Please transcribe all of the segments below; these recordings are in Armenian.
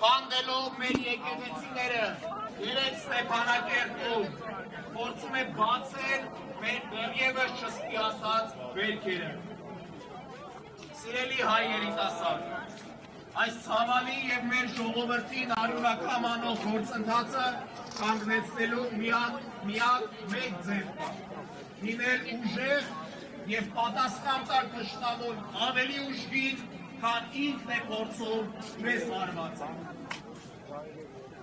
քանդելով մեր եկեղեցիները երեք Ստեփանակերտում, փորձում է բացել մեր դեռևս չստիացած վերքերը։ Սիրելի հայ երիտասարդ, այս ցավալի եւ մեր ժողովրդին արյունաքամ անող գործընթացը կանգնեցնելու միակ մեկ ձև կա։ Լինել ուժեղ եւ պատասխան տալ թշնամուն ավելի ուժգին, քան ինքն է փորձում մեզ հարվածել։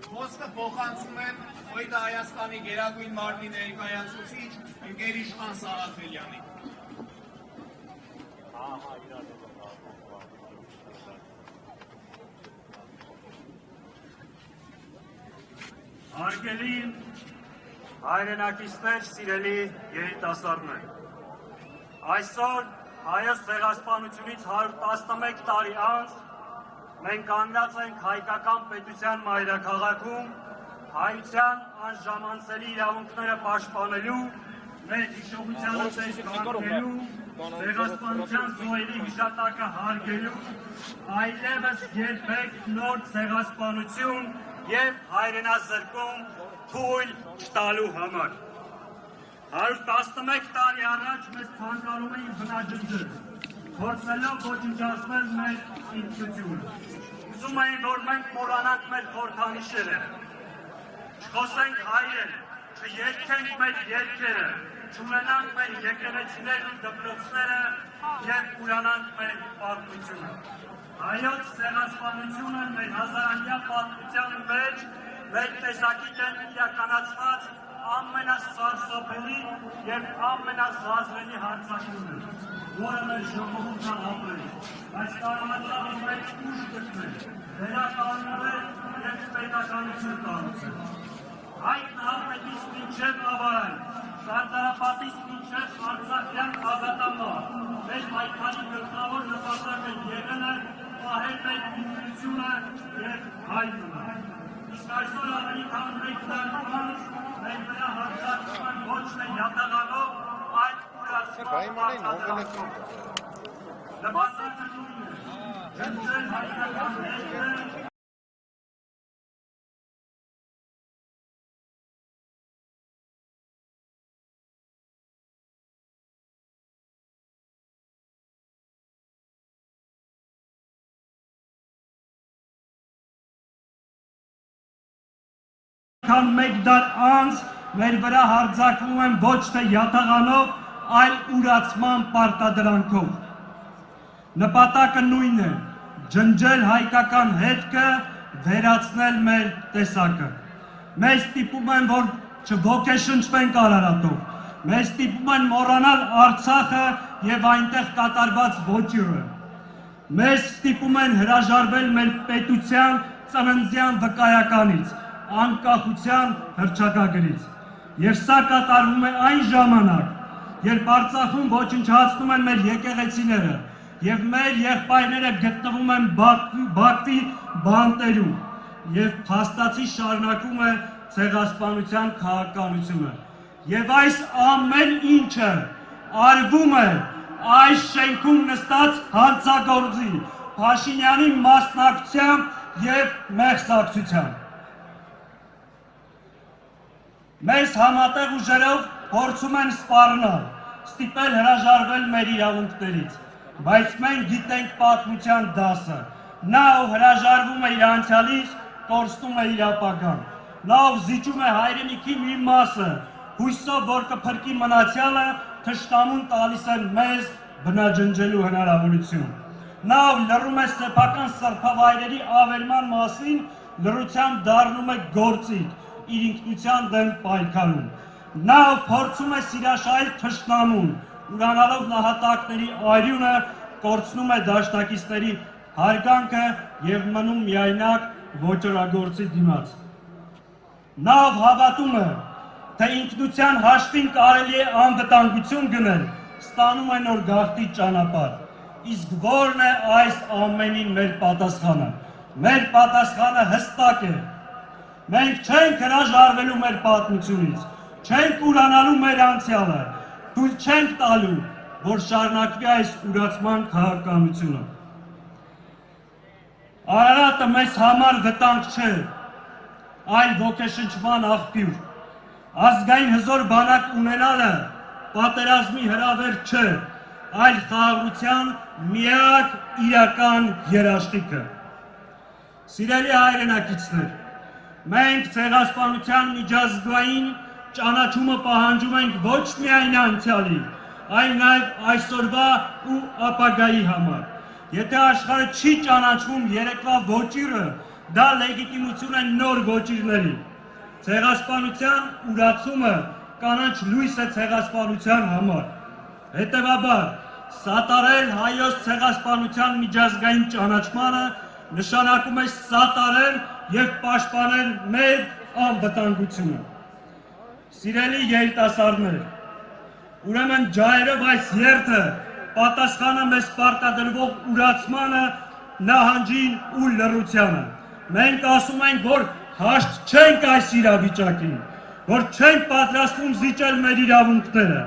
Խոսքը փոխանցում եմ Օյդա Հայաստանի գերագույն մարմնի ներկայացուցիչ ընկեր Իշխան Սաղաթելյանին։ Հարգելի հայրենակիցներ, սիրելի երիտասարդներ, այսօր հայոց ցեղասպանությունից 111 տարի անց մենք կանգնած ենք հայկական պետության մայրաքաղաքում հայության անժամանցելի իրավունքները պաշտպանելու, մեր հիշողությանը տեղ կանգնելու, ցեղասպանության զոհերի հիշատակը հարգելու, այլևս երբեք նոր ցեղասպանություն և հայրենազրկում թույլ չտալու համար։ 111 տարի առաջ մեզ ցանկանում էին բնաջնջել, փորձելով ոչնչացնել մեր ինքնությունը։ Ուզում էին, որ մենք մոռանանք մեր խորհրդանիշերը, չխոսենք հայրեն, չերգենք մեր երգերը, չունենանք մեր եկեղեցիներն ու դպրոցները և ուրանանք մեր պատմությունը։ Հայոց ցեղասպանությունը մեր հազարամյա պատմության մեջ մեր տեսակետն իրականացված ամենասարսափելի և ամենազազվելի հարձակումն է, որը մեր ժողովուրդը ապրել, այս կարողացավ իր մեջ ուժ գտնել, վերականգնել և պետականություն կառուցել։ Այդ նահատակից մինչև ավարան, Շարդարապատից մինչև Արցախյան ազատամար, մեր պայքարի գլխավոր նպատակը եղել է պահել մեր ինքնությունը և հայ մնալ։ Իսկ այսօր ավելի քան մեկ տարի անց մեր վրա հարձակվում են ոչ թե յատաղանով, այլ ուրացման մարտադրանքով։ Նպատակը նույնն է, ջնջել հայկական ներքը, քան մեկ դար անց մեր վրա հարձակվում են ոչ թե յատաղանով, այլ ուրացման պարտադրանքով։ Նպատակը նույնն է, ջնջել հայկական հետքը, վերացնել մեր տեսակը։ Մեզ ստիպում են, որ չոգեշնչվենք Արարատով, մեզ ստիպում են մոռանալ Արցախը և այնտեղ կատարված ոճիրը։ Մեզ ստիպում են հրաժարվել մեր պետության ծննդյան վկայականից, անկախության հռչակագրից։ Եվ սա կատարվում է այն ժամանակ, երբ Արցախում ոչնչացնում են մեր եկեղեցիները և մեր եղբայրները գտնվում են Բաքվի բանտերում և փաստացի շարունակվում է ցեղասպանության քաղաքականությունը։ Եվ այս ամեն ինչը արվում է այս շենքում նստած հանցագործի Փաշինյանի մասնակցությամբ և մեղսակցությամբ։ Մեզ համատեղ ուժերով փորձում են սպառնալ, ստիպել հրաժարվել մեր իրավունքներից, բայց մենք գիտենք պատմության դասը, նա ով հրաժարվում է իր անցյալից, կորցնում է իր ապագան, նա ով զիջում է հայրենիքի մի մասը, հույսով, որ կփրկի մնացյալը, թշնամուն տալիս են մեզ բնաջնջելու հնարավորություն, նա ով լռում է սեփական սրբավայրերի ավերման մասին, լռությամբ դառնում է գործիք, իր ինքնության դեմ պայքարում։ Նա ով փորձում է սիրաշահել թշնամուն, ուրանալով նահատակների արյունը, կորցնում է դաշնակիցների հարգանքը և մնում միայնակ ոճրագործի դիմաց։ Նա ով հավատում է, թե ինքնության հաշվին կարելի է անվտանգություն գնել, ստանում է նոր գաղթի ճանապարհ։ Իսկ ո՞րն է այս ամենին մեր պատասխանը։ Մեր պատասխանը հստակ է։ Մենք չենք հրաժարվելու մեր պատմությունից, չենք ուրանալու մեր անցյալը, թույլ չենք տալու, որ շարունակվի այս ուրացման քաղաքականությունը։ Արարատը մեզ համար վտանգ չէ, այլ ոգեշնչման աղբյուր։ Ազգային հզոր բանակ ունենալը պատերազմի հրավեր չէ, այլ խաղաղության միակ իրական երաշխիքը։ Սիրելի հայրենակիցներ, մենք ցեղասպանության միջազգային ճանաչումը պահանջում ենք ոչ միայն անցյալի, այլ նաև այսօրվա ու ապագայի համար։ Եթե աշխարհը չի ճանաչվում երեկվա ոճիրը, դա լեգիտիմություն է նոր ոճիրների։ Ցեղասպանության ուրացումը կանաչ լույս է ցեղասպանության համար։ Հետևաբար, սատարել հայոց ցեղասպանության միջազգային ճանաչմանը նշանակում է սատարել և պաշտպանել մեր անվտանգությունը։ Սիրելի երիտասարդներ, ուրեմն ջահերով այս երթը պատասխանը մեզ պարտադրվող ուրացմանը, նահանջին ու լռությանը։ Մենք ասում ենք, որ հաշտ չենք այս իրավիճակին, որ չենք պատրաստվում զիջել մեր իրավունքները,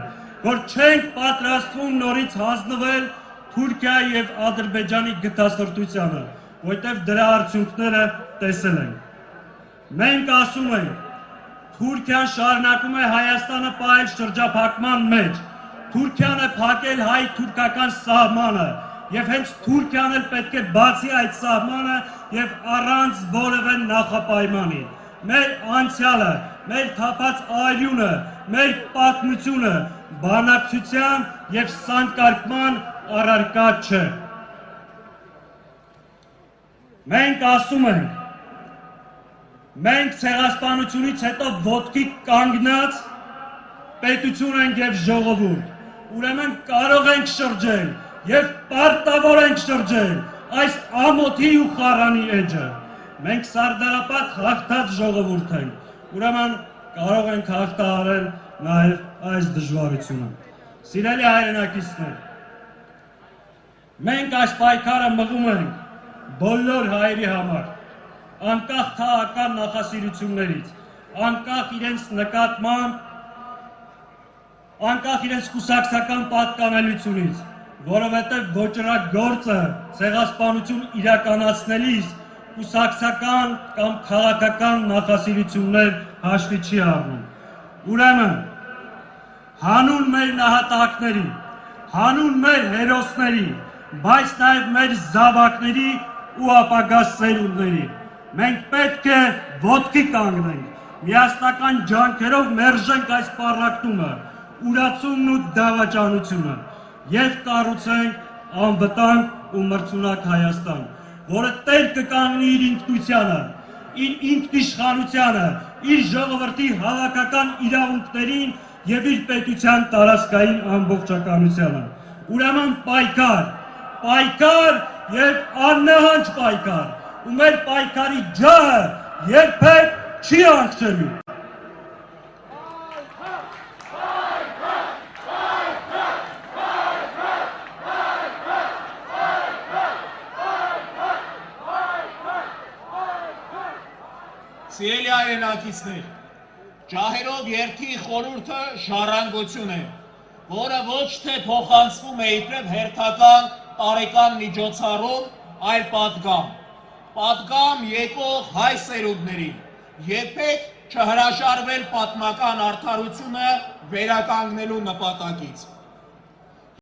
որ չենք պատրաստվում նորից հանձնվել Թուրքիայի և Ադրբեջանի գտասրտությանը, որտև դրա արդյունքները տեսել ենք։ Մենք ասում ենք, Թուրքիան շարունակում է Հայաստանը պահել շրջափակման մեջ, Թուրքիան է փակել հայ-թուրքական սահմանը, և հենց Թուրքիան էլ պետք է բացի այդ սահմանը և առանց որևէ նախապայմանի։ Մեր անցյալը, մեր թափած արյունը, մեր պատմությունը բանակցության և սանկարկման առարկա չէ։ Մենք ասում ենք, մենք ցեղասպանությունից հետո ոտքի կանգնած պետություն ենք և ժողովուրդ, ուրեմն կարող ենք շրջել և պարտավոր ենք շրջել այս ամոթի ու խառանի էջը։ Մենք սարդարապատ հաղթած ժողովուրդ ենք, ուրեմն կարող ենք հաղթահարել նաև այս դժվարությունը։ Սիրելի հայրենակիցներ, մենք այս պայքարը մղում ենք բոլոր հայերի համար, անկախ քաղաքական նախասիրություններից, անկախ իրենց նկատմամբ, անկախ իրենց կուսակցական պատկանելությունից, որովհետև ոճրագործը ցեղասպանություն իրականացնելիս կուսակցական կամ քաղաքական նախասիրություններ հաշվի չի առնում։ Ուրեմն, հանուն մեր նահատակների, հանուն մեր հերոսների, բայց նաև մեր զավակների ու ապագա սերունդների, մենք պետք է ոտքի կանգնենք, միասնական ջանքերով մերժենք այս պառակտումը, ուրացումն ու դավաճանությունը և կառուցենք անվտանգ ու մրցունակ Հայաստան, որը տեր կկանգնի իր ինքնությանը, իր ինքնիշխանությանը, իր ժողովրդի հավաքական իրավունքներին և իր պետության տարածքային ամբողջականությանը։ Ուրեմն պայքար, պայքար և աննահանջ պայքար, ու մեր պայքարի ջահը երբեք չի հանգչելու։ Սիրելի հայրենակիցներ, ջահերով երթի խորհուրդը ժառանգություն է, որը ոչ թե փոխանցվում է իբրև հերթական տարեկան միջոցառում, այլ պատգամ։ Պատգամ եկող հայ սերունդներին, երբեք չհրաժարվել պատմական արդարությունը վերականգնելու նպատակից։